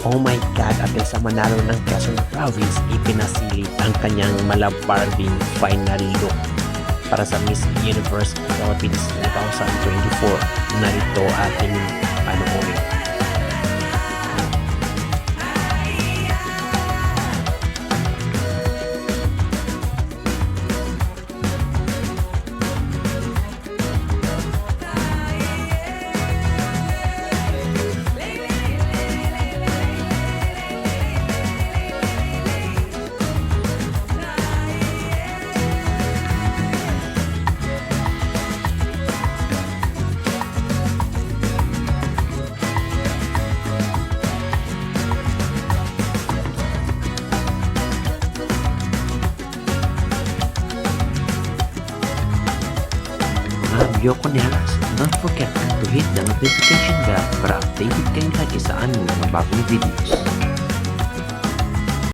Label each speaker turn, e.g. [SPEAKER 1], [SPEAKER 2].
[SPEAKER 1] Oh my God, at sa manalo ng Quezon Province, ipinasilip ang kanyang malabarbing final look para sa Miss Universe Philippines 2024. Narito ating panoorin. Yokonelas, don't forget to hit the notification bell para updated kayo lagi sa aming mga bagong videos.